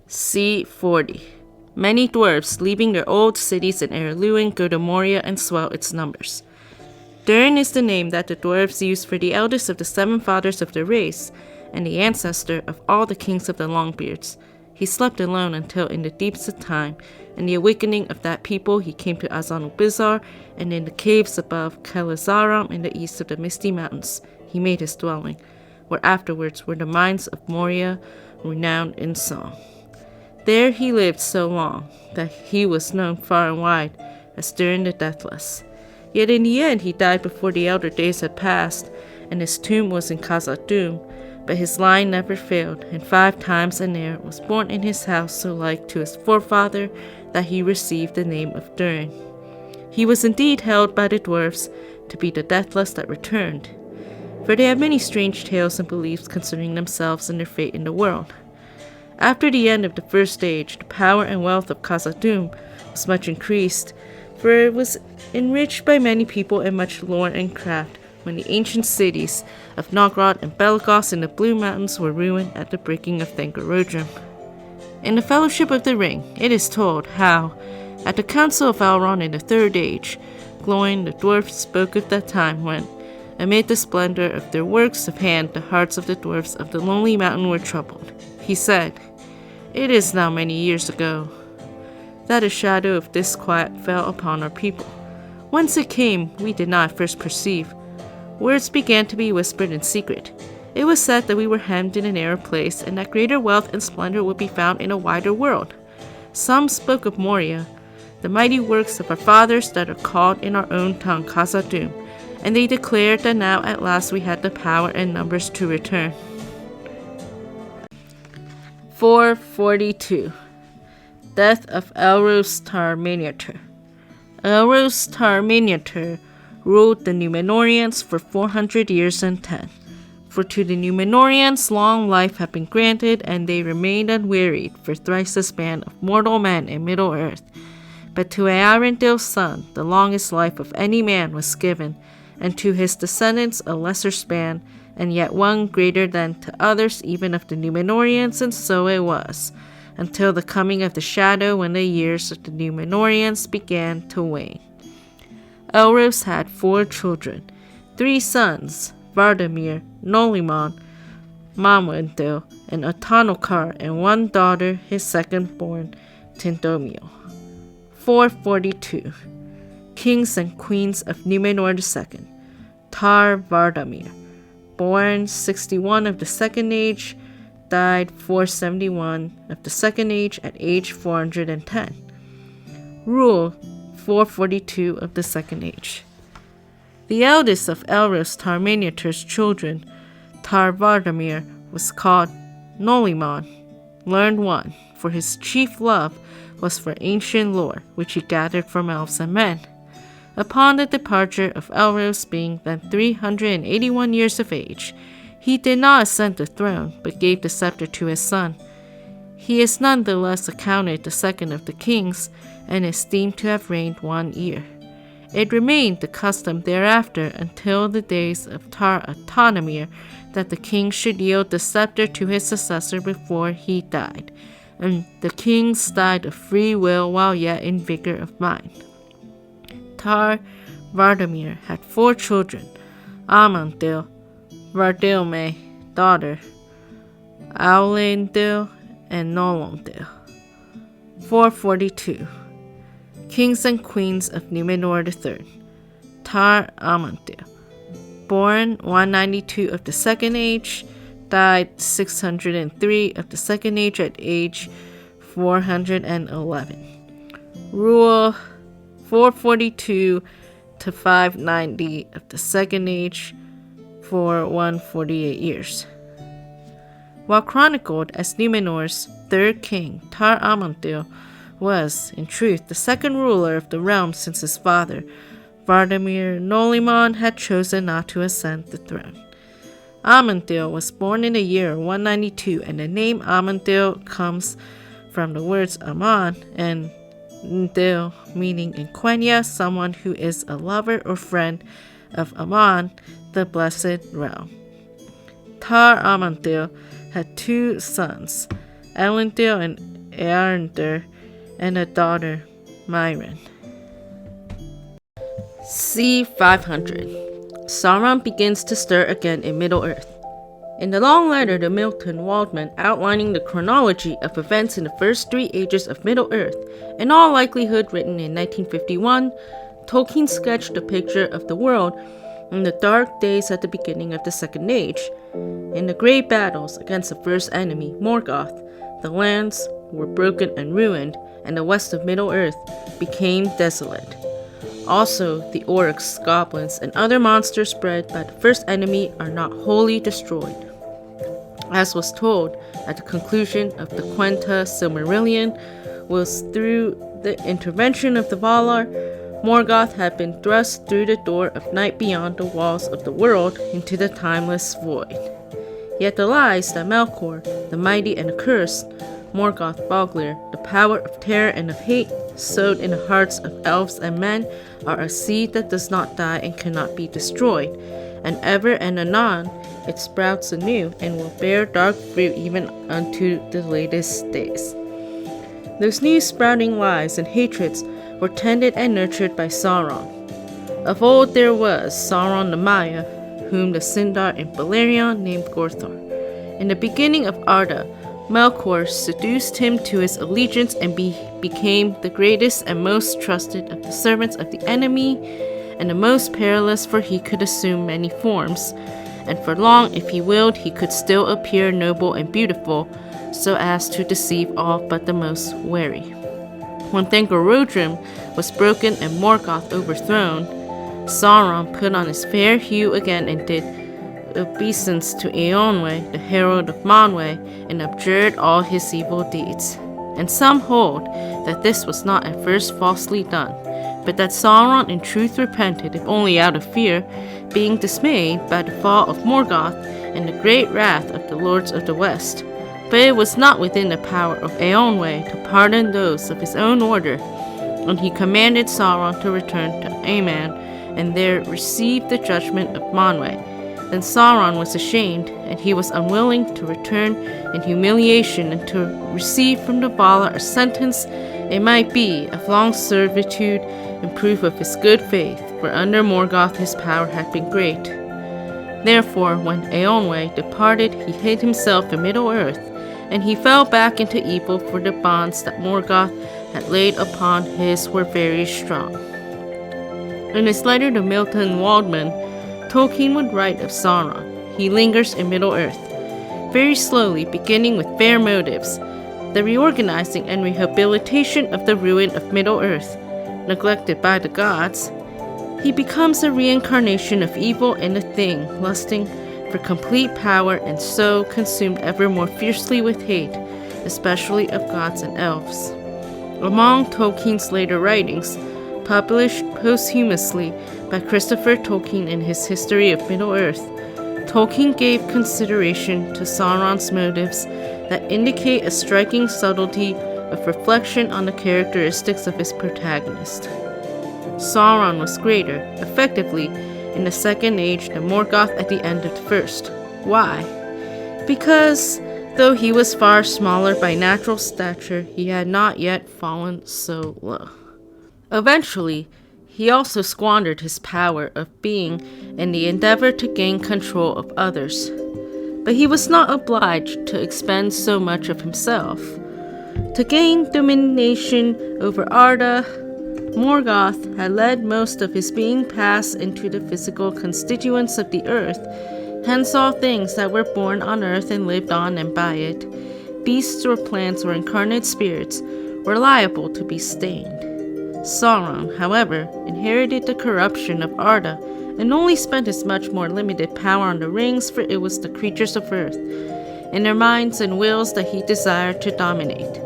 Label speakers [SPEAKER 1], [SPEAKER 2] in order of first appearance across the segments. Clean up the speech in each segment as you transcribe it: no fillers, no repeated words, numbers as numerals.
[SPEAKER 1] C40. Many dwarves, leaving their old cities in Ered Luin, go to Moria and swell its numbers. Durin is the name that the dwarves use for the eldest of the 7 fathers of their race, and the ancestor of all the kings of the Longbeards. He slept alone until in the deeps of time, in the awakening of that people he came to Azanubizar, and in the caves above Kalazaram in the east of the Misty Mountains he made his dwelling, where afterwards were the mines of Moria, renowned in song. There he lived so long that he was known far and wide as Durin the Deathless. Yet in the end he died before the elder days had passed, and his tomb was in Khazad-dûm, but his line never failed, and 5 times an heir was born in his house so like to his forefather that he received the name of Durin. He was indeed held by the dwarves to be the Deathless that returned, for they have many strange tales and beliefs concerning themselves and their fate in the world. After the end of the First Age, the power and wealth of Khazad-dûm was much increased, for it was enriched by many people and much lore and craft, when the ancient cities of Nogrod and Belagos in the Blue Mountains were ruined at the breaking of Thangorodrim. In the Fellowship of the Ring, it is told how, at the Council of Elrond in the Third Age, Glóin the dwarf spoke of that time when, amid the splendor of their works of hand, the hearts of the dwarfs of the Lonely Mountain were troubled. He said, "It is now many years ago that a shadow of disquiet fell upon our people. Whence it came, we did not at first perceive. Words began to be whispered in secret. It was said that we were hemmed in a narrow place, and that greater wealth and splendor would be found in a wider world. Some spoke of Moria, the mighty works of our fathers that are called in our own tongue Khazad-dûm, and they declared that now at last we had the power and numbers to return." 442. Death of Elros Tar-Minyatur. Elros Tar-Minyatur ruled the Numenorians for 400 years and 10. For to the Numenorians long life had been granted, and they remained unwearied for thrice the span of mortal men in Middle-earth. But to Eärendil's son the longest life of any man was given, and to his descendants a lesser span, and yet one greater than to others even of the Númenóreans, and so it was, until the coming of the shadow when the years of the Númenóreans began to wane. Elros had 4 children, 3 sons, Vardamir, Nolimon, Mamwendil, and Otanokar, and 1 daughter, his second-born, Tindomil. 442. Kings and Queens of Numenor II. Tar-Vardamir, born 61 of the Second Age, died 471 of the Second Age at age 410. Rule 442 of the Second Age. The eldest of Elros Tar-Minyatur's children, Tar-Vardamir, was called Nolimon, learned one, for his chief love was for ancient lore, which he gathered from elves and men. Upon the departure of Elros, being then 381 years of age, he did not ascend the throne, but gave the scepter to his son. He is none the less accounted the second of the kings, and is deemed to have reigned 1 year. It remained the custom thereafter until the days of Tar-Atanamir that the king should yield the scepter to his successor before he died, and the kings died of free will while yet in vigor of mind. Tar-Vardamir had 4 children, Amandil, Vardilme, daughter, Aulendil, and Nolondil. 442. Kings and Queens of Numenor III. Tar-Amandil, born 192 of the Second Age, died 603 of the Second Age at age 411. Rule 442 to 590 of the Second Age for 148 years. While chronicled as Numenor's 3rd king, Tar-Amandil was, in truth, the second ruler of the realm since his father, Vardamir Nolimon, had chosen not to ascend the throne. Amandil was born in the year 192, and the name Amandil comes from the words Aman and Ndil, meaning in Quenya, someone who is a lover or friend of Aman, the blessed realm. Tar-Amandil had 2 sons, Elendil and Ered and a daughter, Myron. c. 500. Sauron begins to stir again in Middle-earth. In the long letter to Milton Waldman outlining the chronology of events in the first 3 ages of Middle-earth, in all likelihood written in 1951, Tolkien sketched a picture of the world in the dark days at the beginning of the Second Age. In the great battles against the first enemy, Morgoth, the lands were broken and ruined, and the west of Middle-earth became desolate. Also, the orcs, goblins, and other monsters bred by the first enemy are not wholly destroyed. As was told at the conclusion of the Quenta Silmarillion, was through the intervention of the Valar, Morgoth had been thrust through the door of night beyond the walls of the world into the timeless void. Yet the lies that Melkor, the mighty and accursed, Morgoth Boglir, the power of terror and of hate, sowed in the hearts of elves and men, are a seed that does not die and cannot be destroyed, and ever and anon it sprouts anew and will bear dark fruit even unto the latest days. Those new sprouting lies and hatreds were tended and nurtured by Sauron. Of old there was Sauron the Maya, whom the Sindar in Beleriand named Gorthor. In the beginning of Arda, Melkor seduced him to his allegiance and became the greatest and most trusted of the servants of the enemy, and the most perilous, for he could assume many forms, and for long, if he willed, he could still appear noble and beautiful, so as to deceive all but the most wary. When Thangorodrim was broken and Morgoth overthrown, Sauron put on his fair hue again and did obeisance to Eonwe, the herald of Manwe, and abjured all his evil deeds. And some hold that this was not at first falsely done, but that Sauron in truth repented, if only out of fear, being dismayed by the fall of Morgoth and the great wrath of the lords of the west. But it was not within the power of Eonwe to pardon those of his own order, and he commanded Sauron to return to Aman, and there receive the judgment of Manwe. Then Sauron was ashamed, and he was unwilling to return in humiliation and to receive from the Valar a sentence, it might be, of long servitude in proof of his good faith, for under Morgoth his power had been great. Therefore, when Eonwe departed, he hid himself in Middle-earth, and he fell back into evil, for the bonds that Morgoth had laid upon his were very strong. In his letter to Milton Waldman, Tolkien would write of Sauron. He lingers in Middle-earth, very slowly, beginning with fair motives, the reorganizing and rehabilitation of the ruin of Middle-earth, neglected by the gods. He becomes a reincarnation of evil and a thing, lusting for complete power, and so consumed ever more fiercely with hate, especially of gods and elves. Among Tolkien's later writings, published posthumously by Christopher Tolkien in his History of Middle-earth, Tolkien gave consideration to Sauron's motives that indicate a striking subtlety of reflection on the characteristics of his protagonist. Sauron was greater, effectively, in the Second Age than Morgoth at the end of the First. Why? Because, though he was far smaller by natural stature, he had not yet fallen so low. Eventually, he also squandered his power of being in the endeavor to gain control of others. But he was not obliged to expend so much of himself. To gain domination over Arda, Morgoth had let most of his being pass into the physical constituents of the earth, hence all things that were born on earth and lived on and by it, beasts or plants or incarnate spirits, were liable to be stained. Sauron, however, inherited the corruption of Arda, and only spent his much more limited power on the rings, for it was the creatures of earth, in their minds and wills, that he desired to dominate.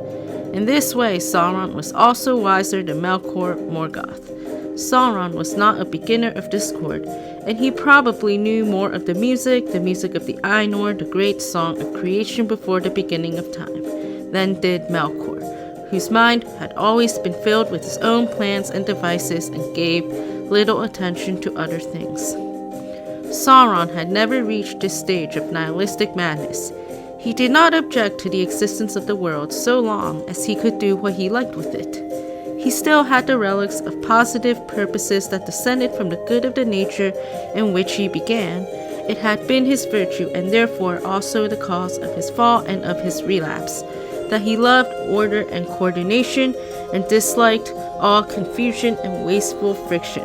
[SPEAKER 1] In this way, Sauron was also wiser than Melkor Morgoth. Sauron was not a beginner of discord, and he probably knew more of the music of the Ainur, the great song of creation before the beginning of time, than did Melkor, whose mind had always been filled with his own plans and devices and gave little attention to other things. Sauron had never reached this stage of nihilistic madness. He did not object to the existence of the world so long as he could do what he liked with it. He still had the relics of positive purposes that descended from the good of the nature in which he began. It had been his virtue, and therefore also the cause of his fall and of his relapse, that he loved order and coordination, and disliked all confusion and wasteful friction.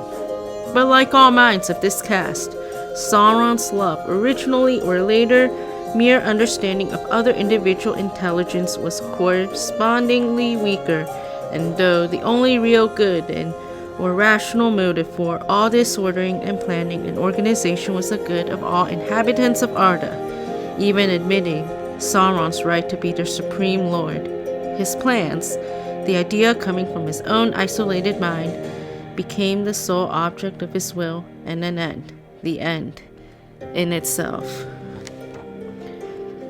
[SPEAKER 1] But like all minds of this cast, Sauron's love, originally or later, mere understanding of other individual intelligence was correspondingly weaker, and though the only real good or rational motive for all this ordering and planning and organization was the good of all inhabitants of Arda, even admitting Sauron's right to be their supreme lord, his plans, the idea coming from his own isolated mind, became the sole object of his will and an end, the end in itself.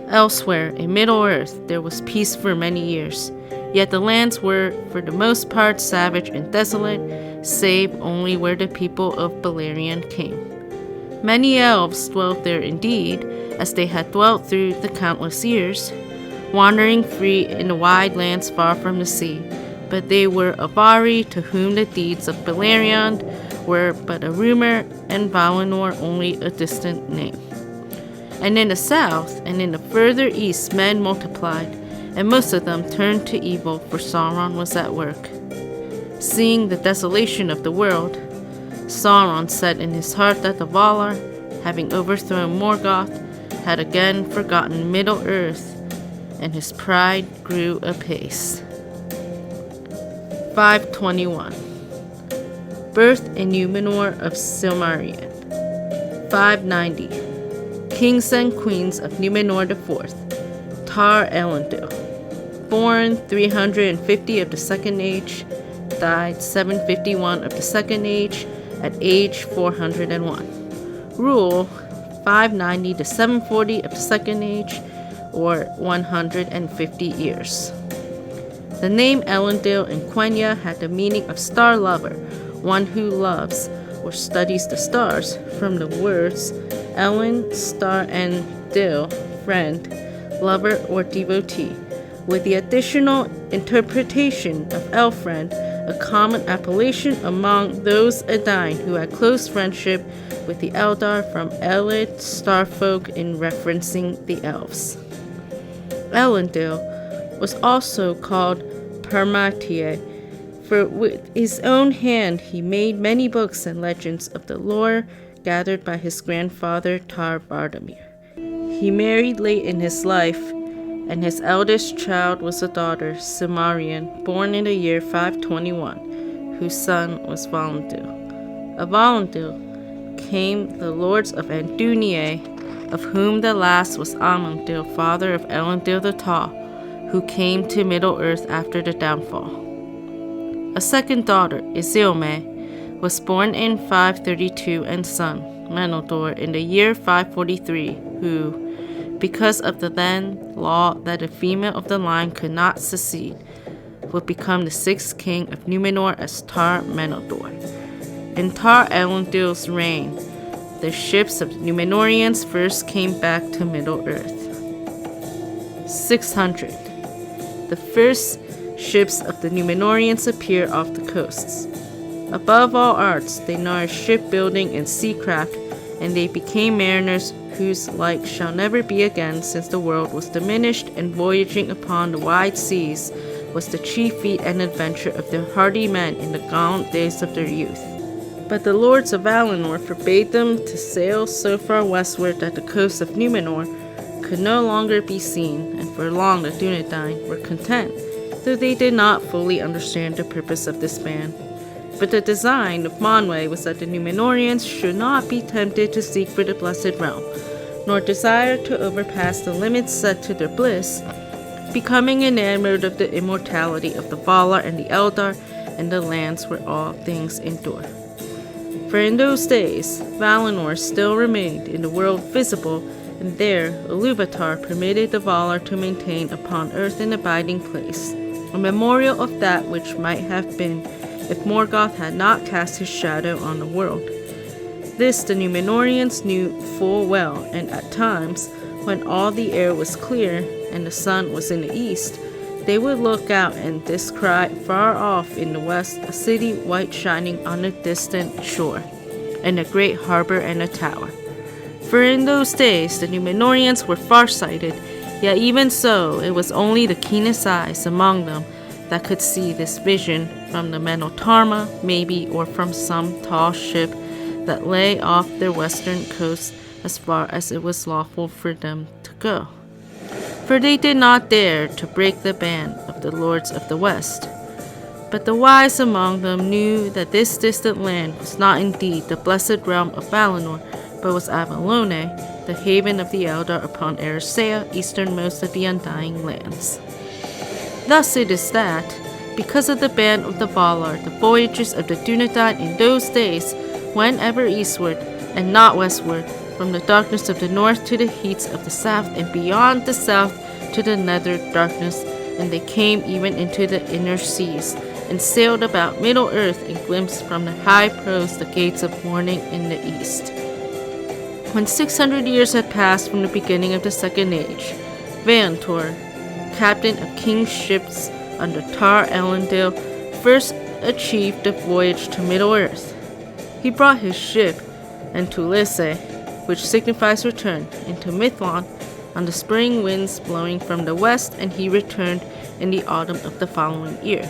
[SPEAKER 1] Elsewhere, in Middle-earth, there was peace for many years, yet the lands were, for the most part, savage and desolate, save only where the people of Aldarion came. Many elves dwelt there indeed, as they had dwelt through the countless years, wandering free in the wide lands far from the sea, but they were Avari, to whom the deeds of Aldarion were but a rumor, and Valinor only a distant name. And in the south and in the further east men multiplied, and most of them turned to evil, for Sauron was at work. Seeing the desolation of the world, Sauron said in his heart that the Valar, having overthrown Morgoth, had again forgotten Middle-earth, and his pride grew apace. 521. Birth in Numenor of Silmariën. 590. Kings and Queens of Númenor IV. Tar-Minyatur. Born 350 of the Second Age, died 751 of the Second Age, at age 401. Rule 590 to 740 of the Second Age, or 150 years. The name Elendil in Quenya had the meaning of star lover, one who loves or studies the stars, from the words Elen, star, and Dil, friend, lover, or devotee, with the additional interpretation of Elfriend, a common appellation among those Edain who had close friendship with the Eldar, from Ered, starfolk, in referencing the elves. Elendil was also called Parmatier, for with his own hand he made many books and legends of the lore gathered by his grandfather Tar-Minyatur. He married late in his life, and his eldest child was a daughter, Silmariën, born in the year 521, whose son was Valinor. Of Valinor came the lords of Andúnië, of whom the last was Amundil, father of Elendil the Tall, who came to Middle-earth after the downfall. A second daughter, Isilme, was born in 532, and son, Noldor, in the year 543, who, because of the then law that a female of the line could not succeed, would become the sixth king of Numenor as Tar-Minyatur. In Tar-Elendil's reign, the ships of Numenorians first came back to Middle-earth. 600. The first ships of the Numenorians appear off the coasts. Above all arts, they nourished shipbuilding and seacraft, and they became mariners whose like shall never be again, since the world was diminished, and voyaging upon the wide seas was the chief feat and adventure of the hardy men in the gallant days of their youth. But the lords of Valinor forbade them to sail so far westward that the coasts of Numenor could no longer be seen, and for long the Dunedain were content, though they did not fully understand the purpose of this ban. But the design of Manwë was that the Numenorians should not be tempted to seek for the blessed realm, nor desire to overpass the limits set to their bliss, becoming enamored of the immortality of the Valar and the Eldar, and the lands where all things endure. For in those days, Valinor still remained in the world visible, and there Ilúvatar permitted the Valar to maintain upon earth an abiding place, a memorial of that which might have been if Morgoth had not cast his shadow on the world. This the Numenorians knew full well, and at times when all the air was clear and the sun was in the east, they would look out and descry far off in the west a city white shining on a distant shore, and a great harbor and a tower. For in those days the Numenorians were far-sighted, yet even so it was only the keenest eyes among them that could see this vision from the Menotarma, maybe, or from some tall ship that lay off their western coast as far as it was lawful for them to go. For they did not dare to break the ban of the lords of the west. But the wise among them knew that this distant land was not indeed the blessed realm of Valinor, but was Avalone, the haven of the Eldar upon Eressëa, easternmost of the Undying Lands. Thus it is that, because of the ban of the Valar, the voyages of the Dunedain in those days went ever eastward and not westward, from the darkness of the north to the heats of the south, and beyond the south to the nether darkness, and they came even into the inner seas, and sailed about Middle-earth and glimpsed from the high prows the gates of morning in the east. When 600 years had passed from the beginning of the Second Age, Vaentor, captain of king's ships under Tar-Elendil, first achieved the voyage to Middle-earth. He brought his ship, Entulisse, which signifies return, into Mithlond on the spring winds blowing from the west, and he returned in the autumn of the following year.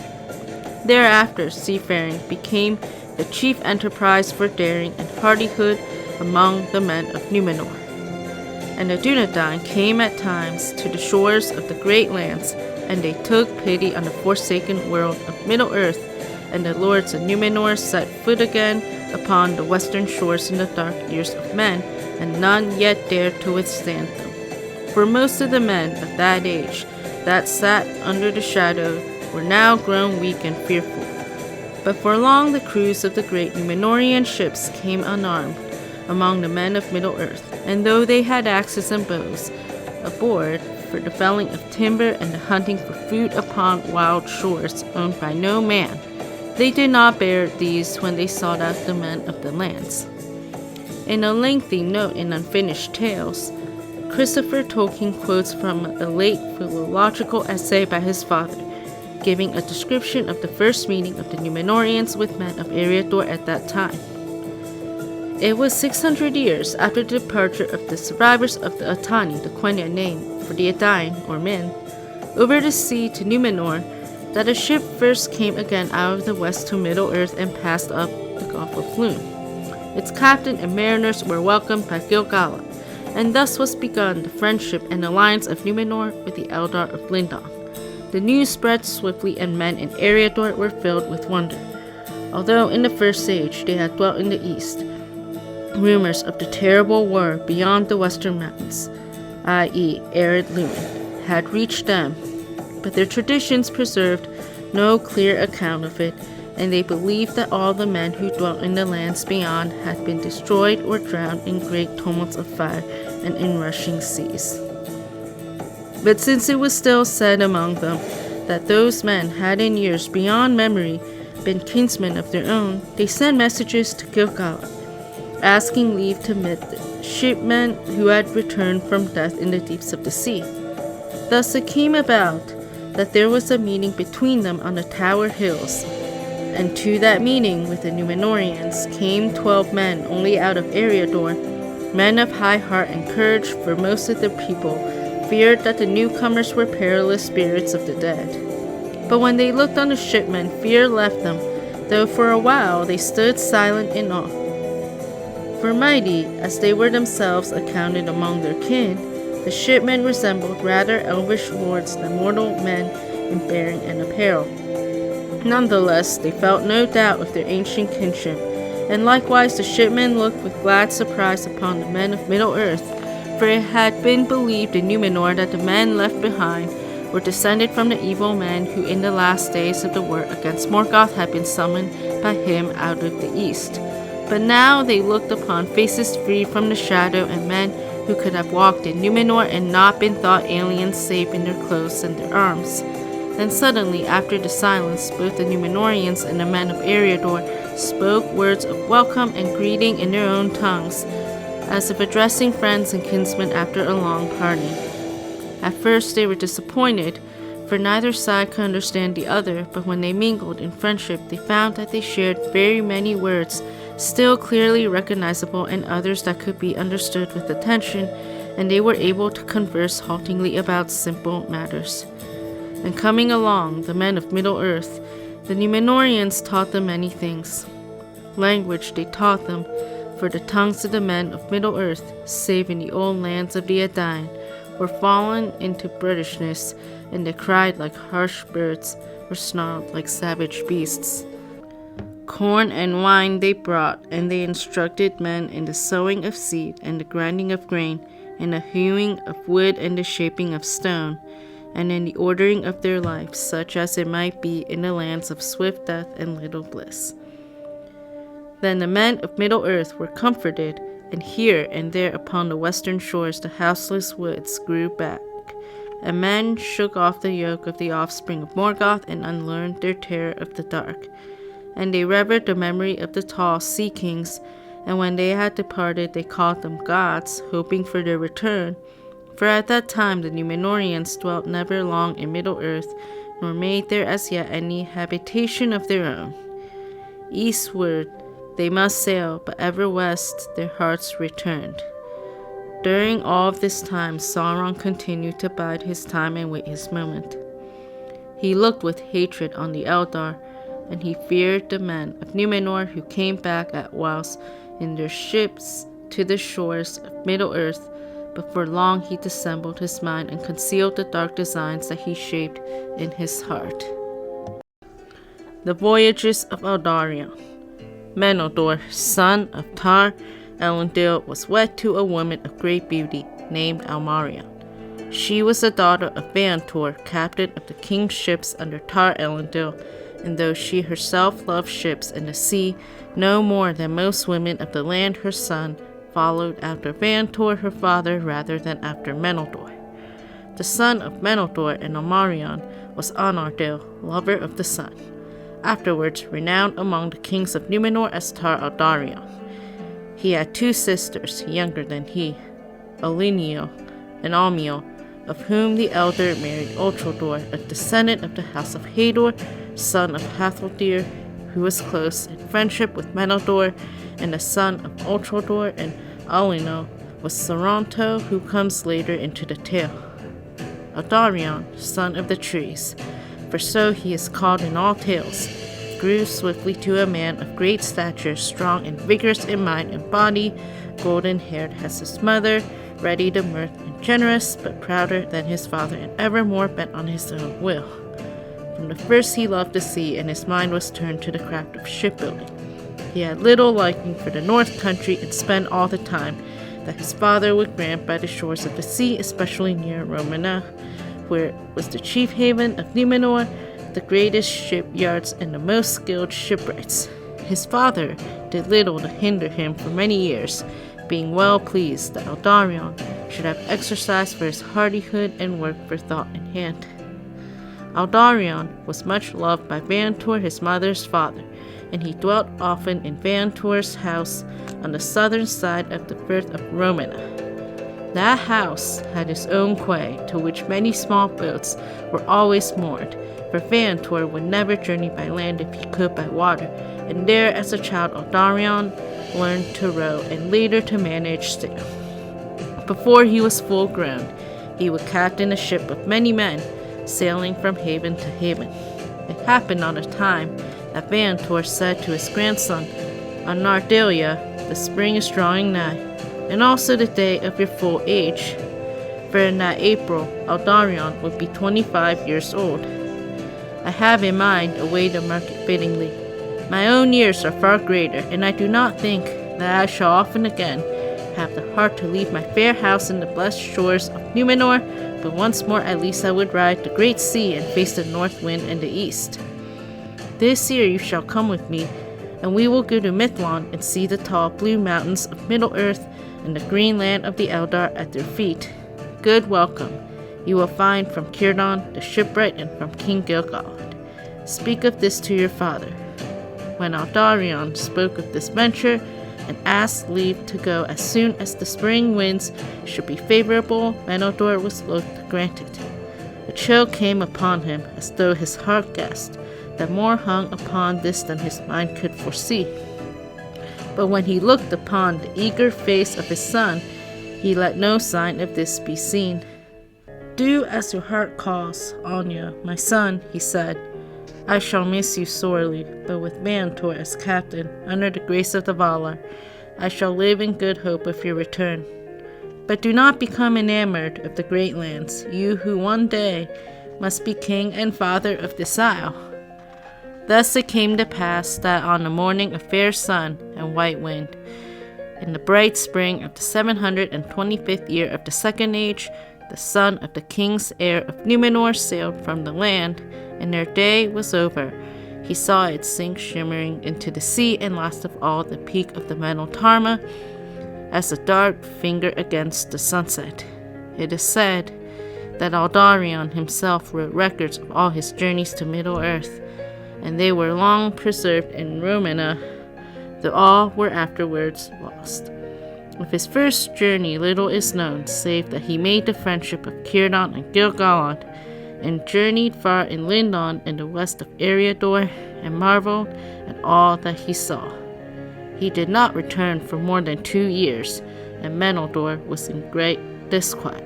[SPEAKER 1] Thereafter, seafaring became the chief enterprise for daring and hardihood among the men of Numenor. And the Dunedain came at times to the shores of the great lands, and they took pity on the forsaken world of Middle-earth, and the lords of Numenor set foot again upon the western shores in the dark years of men, and none yet dared to withstand them. For most of the men of that age that sat under the shadow were now grown weak and fearful. But for long the crews of the great Numenorean ships came unarmed among the men of Middle-earth, and though they had axes and bows aboard for the felling of timber and the hunting for food upon wild shores owned by no man, they did not bear these when they sought out the men of the lands. In a lengthy note in Unfinished Tales, Christopher Tolkien quotes from a late philological essay by his father, giving a description of the first meeting of the Numenorians with men of Eriador at that time. It was 600 years after the departure of the survivors of the Atani, the Quenya name for the Edain, or men, over the sea to Numenor, that a ship first came again out of the west to Middle-earth and passed up the Gulf of Luin. Its captain and mariners were welcomed by Gil-galad, and thus was begun the friendship and alliance of Numenor with the Eldar of Lindon. The news spread swiftly, and men in Eriador were filled with wonder. Although in the first age they had dwelt in the east, rumors of the terrible war beyond the western mountains, i.e. Ered Luin, had reached them, but their traditions preserved no clear account of it, and they believed that all the men who dwelt in the lands beyond had been destroyed or drowned in great tumults of fire and in rushing seas. But since it was still said among them that those men had in years beyond memory been kinsmen of their own, they sent messages to Gil-galad, asking leave to meet the shipmen who had returned from death in the deeps of the sea. Thus it came about that there was a meeting between them on the Tower Hills, and to that meeting with the Numenorians came 12 men only out of Eriador, men of high heart and courage, for most of the people feared that the newcomers were perilous spirits of the dead. But when they looked on the shipmen, fear left them, though for a while they stood silent in awe. For mighty, as they were themselves accounted among their kin, the shipmen resembled rather elvish lords than mortal men in bearing and apparel. Nonetheless, they felt no doubt of their ancient kinship, and likewise the shipmen looked with glad surprise upon the men of Middle-earth, for it had been believed in Numenor that the men left behind were descended from the evil men who in the last days of the war against Morgoth had been summoned by him out of the east. But now they looked upon faces free from the shadow, and men who could have walked in Numenor and not been thought aliens save in their clothes and their arms. Then suddenly, after the silence, both the Numenorians and the men of Eriador spoke words of welcome and greeting in their own tongues, as if addressing friends and kinsmen after a long party. At first they were disappointed, for neither side could understand the other, but when they mingled in friendship, they found that they shared very many words, still clearly recognizable, and others that could be understood with attention, and they were able to converse haltingly about simple matters. And coming along, the men of Middle-earth, the Numenorians taught them many things. Language they taught them, for the tongues of the men of Middle-earth, save in the old lands of the Edain, were fallen into brutishness, and they cried like harsh birds, or snarled like savage beasts. Corn and wine they brought, and they instructed men in the sowing of seed, and the grinding of grain, and the hewing of wood, and the shaping of stone, and in the ordering of their lives, such as it might be in the lands of swift death and little bliss. Then the men of Middle-earth were comforted, and here and there upon the western shores the houseless woods grew back, and men shook off the yoke of the offspring of Morgoth and unlearned their terror of the dark. And they revered the memory of the tall sea kings, and when they had departed they called them gods, hoping for their return. For at that time the Numenorians dwelt never long in Middle-earth, nor made there as yet any habitation of their own. Eastward they must sail, but ever west their hearts returned. During all of this time Sauron continued to bide his time and wait his moment. He looked with hatred on the Eldar, and he feared the men of Numenor who came back at whiles in their ships to the shores of Middle-earth, but for long he dissembled his mind and concealed the dark designs that he shaped in his heart. The Voyages of Aldarion. Númenor, son of Tar-Minyatur, was wed to a woman of great beauty named Silmariën. She was the daughter of Eregion, captain of the king's ships under Tar-Minyatur, and though she herself loved ships and the sea no more than most women of the land, her son followed after Eregion, her father, rather than after Númenor. The son of Númenor and Silmariën was Ered, lover of the sun, afterwards renowned among the kings of Numenor as Tar-Aldarion. He had two sisters, younger than he, Elinio and Almio, of whom the elder married Uldor, a descendant of the house of Hador, son of Hathaldir, who was close in friendship with Númenor, and the son of Uldor and Elinio was Sauron, who comes later into the tale. Aldarion, son of the trees, for so he is called in all tales, grew swiftly to a man of great stature, strong and vigorous in mind and body, golden-haired as his mother, ready to mirth and generous, but prouder than his father and ever more bent on his own will. From the first he loved the sea, and his mind was turned to the craft of shipbuilding. He had little liking for the north country, and spent all the time that his father would grant by the shores of the sea, especially near Romana, where was the chief haven of Numenor, the greatest shipyards, and the most skilled shipwrights. His father did little to hinder him for many years, being well pleased that Aldarion should have exercise for his hardihood and work for thought in hand. Aldarion was much loved by Eregion, his mother's father, and he dwelt often in Eregion's house on the southern side of the firth of Romana. That house had its own quay, to which many small boats were always moored, for Eregion would never journey by land if he could by water, and there as a child Aldarion learned to row and later to manage sail. Before he was full grown, he would captain a ship of many men, sailing from haven to haven. It happened on a time that Eregion said to his grandson, "On Nardalia, the spring is drawing nigh, and also the day of your full age." For in that April, Aldarion would be 25 years old. I have in mind a way to mark it fittingly. My own years are far greater, and I do not think that I shall often again have the heart to leave my fair house in the blessed shores of Numenor, but once more at least I would ride the great sea and face the north wind and the east. This year you shall come with me, and we will go to Mithlond and see the tall blue mountains of Middle-earth and the green land of the Eldar at their feet. Good welcome you will find from Círdan the shipwright and from King Gil-galad. Speak of this to your father." When Aldarion spoke of this venture, and asked leave to go as soon as the spring winds should be favorable. Noldor was loath to grant it. A chill came upon him, as though his heart guessed that more hung upon this than his mind could foresee. But when he looked upon the eager face of his son, he let no sign of this be seen. "Do as your heart calls, Anya, my son," he said. "I shall miss you sorely, but with Mantor as captain, under the grace of the Valar, I shall live in good hope of your return. But do not become enamored of the great lands, you who one day must be king and father of this isle." Thus it came to pass that on the morning of fair sun and white wind, in the bright spring of the 725th year of the Second Age, the son of the king's heir of Numenor sailed from the land, and their day was over. He saw it sink shimmering into the sea, and last of all the peak of the metal Tarma, as a dark finger against the sunset. It is said that Aldarion himself wrote records of all his journeys to Middle-earth, and they were long preserved in Romana, though all were afterwards lost. Of his first journey little is known, save that he made the friendship of Círdan and Gil-galad, and journeyed far in Lindon in the west of Eriador, and marveled at all that he saw. He did not return for more than 2 years, and Noldor was in great disquiet.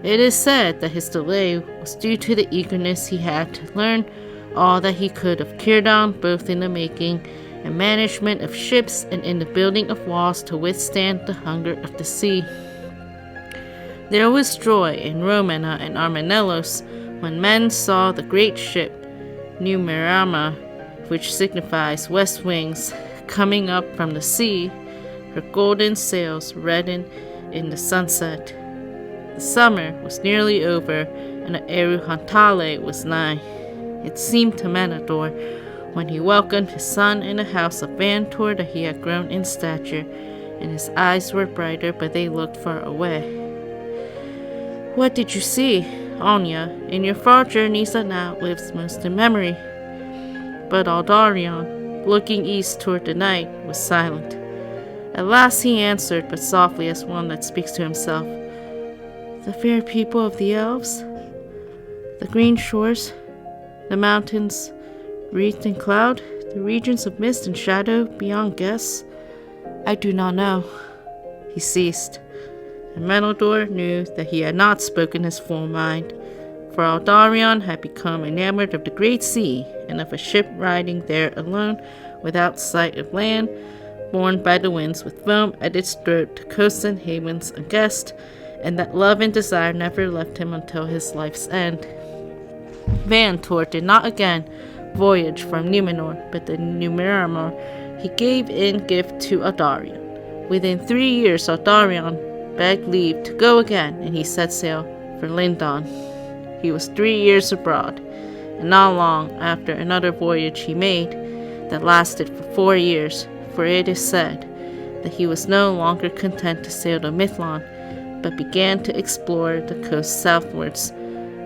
[SPEAKER 1] It is said that his delay was due to the eagerness he had to learn all that he could of Círdan, both in the making and management of ships and in the building of walls to withstand the hunger of the sea. There was joy in Romana and Armanelos when men saw the great ship Númenór, which signifies west wings, coming up from the sea, her golden sails reddened in the sunset. The summer was nearly over, and the Eruhantale was nigh. It seemed to Menador, when he welcomed his son in the house of Vantor, that he had grown in stature, and his eyes were brighter, but they looked far away. "What did you see, Anya, in your far journeys that now lives most in memory?" But Aldarion, looking east toward the night, was silent. At last he answered, but softly as one that speaks to himself, "The fair people of the elves, the green shores, the mountains wreathed in cloud, the regions of mist and shadow beyond guess. I do not know." He ceased, and Menador knew that he had not spoken his full mind, for Aldarion had become enamored of the great sea, and of a ship riding there alone, without sight of land, borne by the winds with foam at its throat to coasts and havens unguessed, and that love and desire never left him until his life's end. Vantor did not again voyage from Numenor, but the Númenór he gave in gift to Aldarion. Within 3 years Aldarion begged leave to go again, and he set sail for Lindon. He was 3 years abroad, and not long after another voyage he made that lasted for 4 years, for it is said that he was no longer content to sail to Mithlon, but began to explore the coast southwards,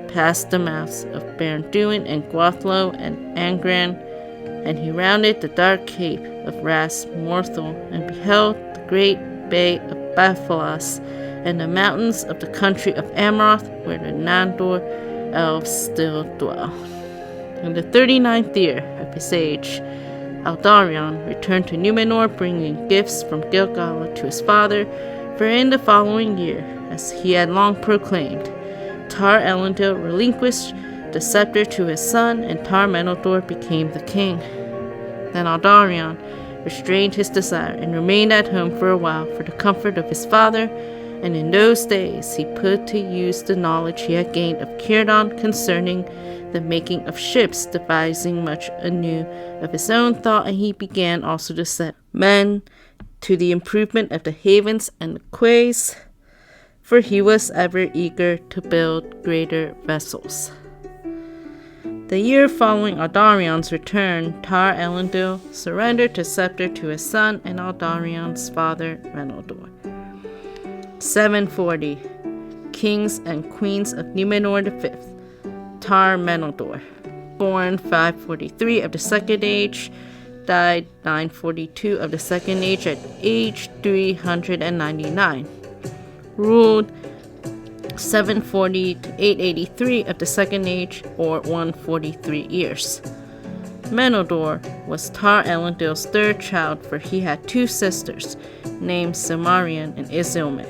[SPEAKER 1] past the mouths of Baranduin and Gwathlo and Angran, and he rounded the dark cape of Ras Morthal, and beheld the great bay of Baphalas, and the mountains of the country of Amroth, where the Nandor elves still dwell. In the 39th year of his age, Aldarion returned to Numenor, bringing gifts from Gil-galad to his father, for in the following year, as he had long proclaimed, Tar-Elendil relinquished the scepter to his son, and Tar-Minyatur became the king. Then Aldarion restrained his desire and remained at home for a while for the comfort of his father, and in those days he put to use the knowledge he had gained of Círdan concerning the making of ships, devising much anew of his own thought, and he began also to set men to the improvement of the havens and the quays, for he was ever eager to build greater vessels. The year following Aldarion's return, Tar-Elendil surrendered the scepter to his son and Aldarion's father, Noldor. 740. Kings and Queens of Numenor V. Tar-Minyatur, born 543 of the Second Age, died 942 of the Second Age at age 399. Ruled 740 to 883 of the Second Age, or 143 years. Numenor was Tar-Elendil's third child, for he had two sisters, named Silmariën and Isilme.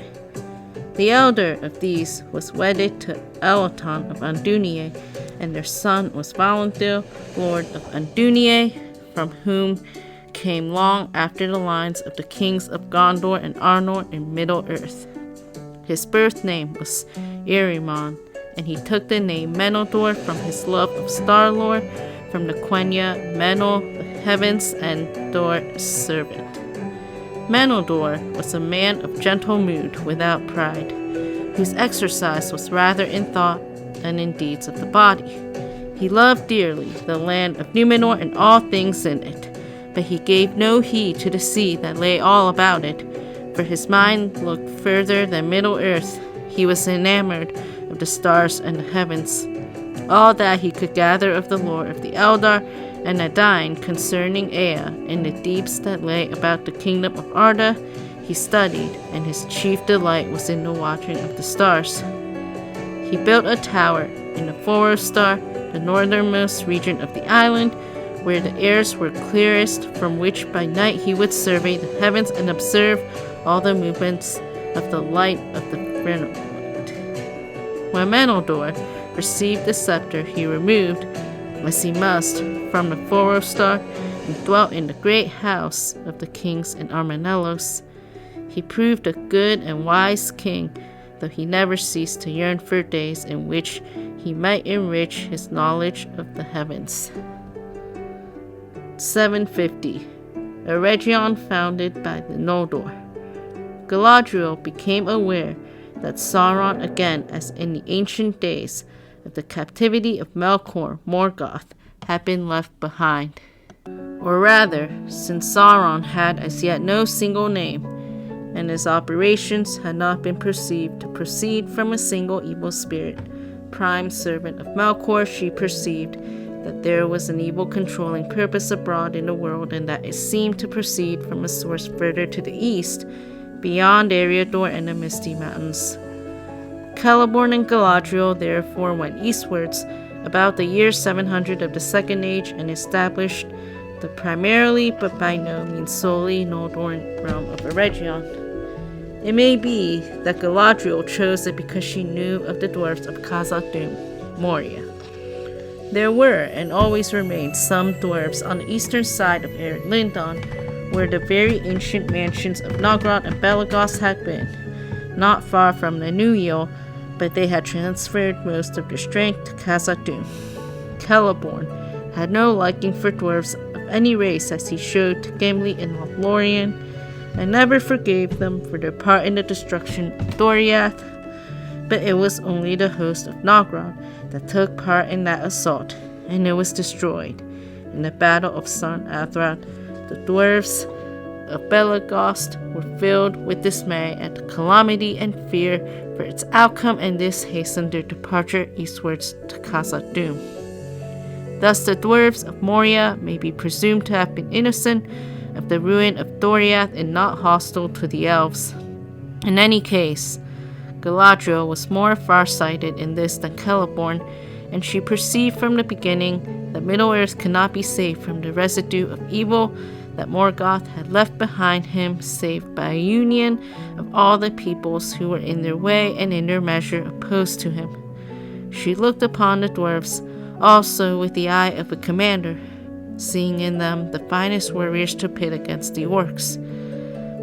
[SPEAKER 1] The elder of these was wedded to Elotan of Andúnie, and their son was Valandil, lord of Andúnie, from whom came long after the lines of the kings of Gondor and Arnor in Middle-earth. His birth name was Eregion, and he took the name Meneldur from his love of Star-Lord, from the Quenya, Menel, the heavens, and Dor, servant. Meneldur was a man of gentle mood, without pride, whose exercise was rather in thought than in deeds of the body. He loved dearly the land of Numenor and all things in it, but he gave no heed to the sea that lay all about it, for his mind looked further than Middle-earth. He was enamored of the stars and the heavens. All that he could gather of the lore of the Eldar and Adain concerning Ea and the deeps that lay about the kingdom of Arda, he studied, and his chief delight was in the watching of the stars. He built a tower in the Forostar, the northernmost region of the island, where the airs were clearest, from which by night he would survey the heavens and observe all the movements of the light of the firmament. When Meneldur received the scepter, he removed, as he must, from the Forostar, and dwelt in the great house of the kings in Armanelos. He proved a good and wise king, though he never ceased to yearn for days in which he might enrich his knowledge of the heavens. 750. Eregion founded by the Noldor. Galadriel became aware that Sauron, again as in the ancient days of the captivity of Melkor Morgoth, had been left behind. Or rather, since Sauron had as yet no single name, and his operations had not been perceived to proceed from a single evil spirit, prime servant of Melkor, she perceived that there was an evil controlling purpose abroad in the world, and that it seemed to proceed from a source further to the east, beyond Eriador and the Misty Mountains. Celeborn and Galadriel therefore went eastwards about the year 700 of the Second Age, and established the primarily, but by no means solely, Noldoran realm of Eregion. It may be that Galadriel chose it because she knew of the dwarves of Khazad-dûm, Moria. There were, and always remained, some dwarves on the eastern side of Ered Luin, where the very ancient mansions of Nogrod and Belagos had been, not far from the Númenor, but they had transferred most of their strength to Khazad-dûm. Celeborn had no liking for dwarves of any race, as he showed to Gimli and Lothlorien, and never forgave them for their part in the destruction of Doriath, but it was only the host of Nogrod that took part in that assault, and it was destroyed. In the battle of San Athrad, the dwarves of Belagos were filled with dismay at the calamity and fear for its outcome, and this hastened their departure eastwards to Khazad-dûm. Thus the dwarves of Moria may be presumed to have been innocent of the ruin of Doriath and not hostile to the elves. In any case, Galadriel was more far-sighted in this than Celeborn, and she perceived from the beginning that Middle-earth could not be saved from the residue of evil that Morgoth had left behind him, save by a union of all the peoples who were in their way and in their measure opposed to him. She looked upon the dwarves also with the eye of a commander, seeing in them the finest warriors to pit against the orcs.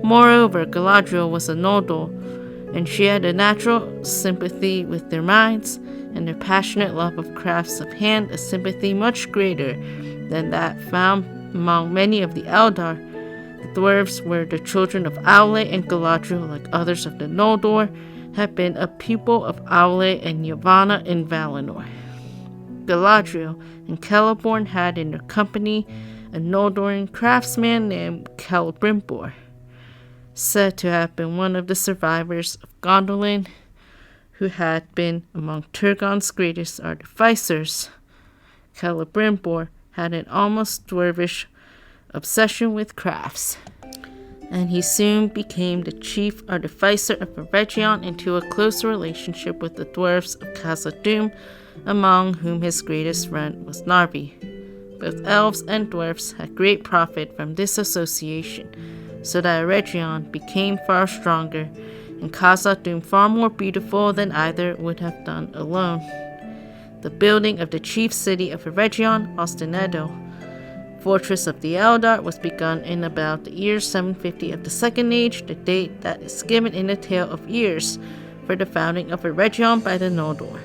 [SPEAKER 1] Moreover, Galadriel was a Noldor, and she had a natural sympathy with their minds, and their passionate love of crafts of hand, a sympathy much greater than that found among many of the Eldar. The dwarves were the children of Aule, and Galadriel, like others of the Noldor, had been a pupil of Aule and Yavanna in Valinor. Galadriel and Celeborn had in their company a Noldoran craftsman named Celebrimbor, said to have been one of the survivors of Gondolin, who had been among Turgon's greatest artificers. Celebrimbor had an almost dwarvish obsession with crafts. And he soon became the chief artificer of Eregion into a close relationship with the dwarves of Khazad-dûm, among whom his greatest friend was Narvi. Both elves and dwarves had great profit from this association, so that Eregion became far stronger, and Khazad-dûm far more beautiful than either would have done alone. The building of the chief city of Eregion, Ost-in-Edel, fortress of the Eldar, was begun in about the year 750 of the Second Age, the date that is given in the Tale of Years for the founding of Eregion by the Noldor.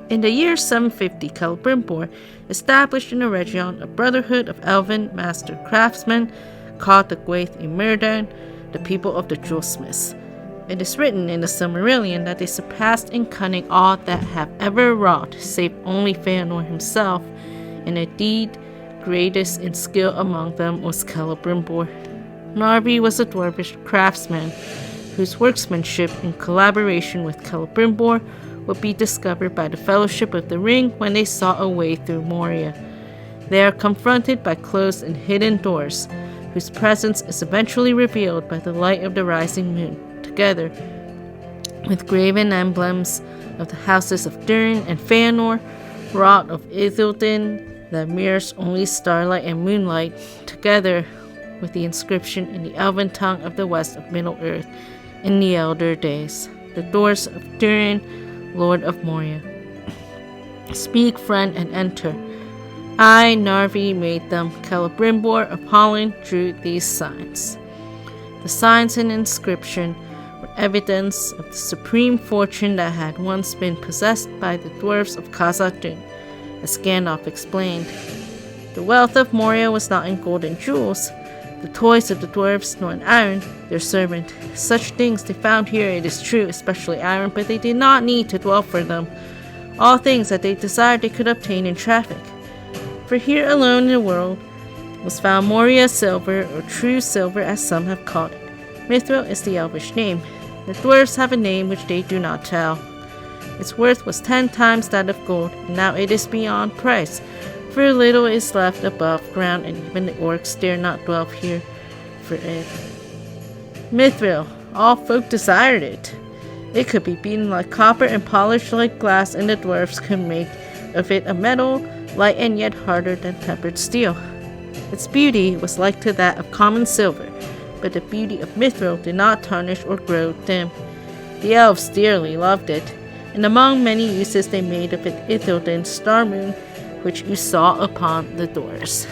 [SPEAKER 1] In the year 750, Celebrimbor established in Eregion a brotherhood of elven master craftsmen called the Gwaith y Myrddin, the people of the jewelsmiths. It is written in the Silmarillion that they surpassed in cunning all that have ever wrought, save only Fëanor himself, and indeed greatest in skill among them was Celebrimbor. Narvi was a dwarvish craftsman whose workmanship in collaboration with Celebrimbor would be discovered by the Fellowship of the Ring when they saw a way through Moria. They are confronted by closed and hidden doors, whose presence is eventually revealed by the light of the rising moon, together with graven emblems of the houses of Durin and Fëanor, wrought of Ithildin that mirrors only starlight and moonlight, together with the inscription in the elven tongue of the west of Middle-earth in the elder days. The doors of Durin, Lord of Moria. Speak, friend, and enter. I, Narvi, made them. Celebrimbor of Holland drew these signs. The signs and inscription were evidence of the supreme fortune that had once been possessed by the dwarves of Khazad-dûm, as Gandalf explained. The wealth of Moria was not in gold and jewels, the toys of the dwarves, nor in iron, their servant. Such things they found here, it is true, especially iron, but they did not need to dwell for them. All things that they desired they could obtain in traffic. For here alone in the world was found Moria silver, or true silver as some have called it. Mithril is the elvish name. The dwarves have a name which they do not tell. Its worth was 10 times that of gold, and now it is beyond price, for little is left above ground, and even the orcs dare not dwell here for it. Mithril, all folk desired it. It could be beaten like copper and polished like glass, and the dwarves could make of it a metal, light and yet harder than tempered steel. Its beauty was like to that of common silver, but the beauty of Mithril did not tarnish or grow dim. The elves dearly loved it, and among many uses they made of it Ithildin's star moon, which you saw upon the doors.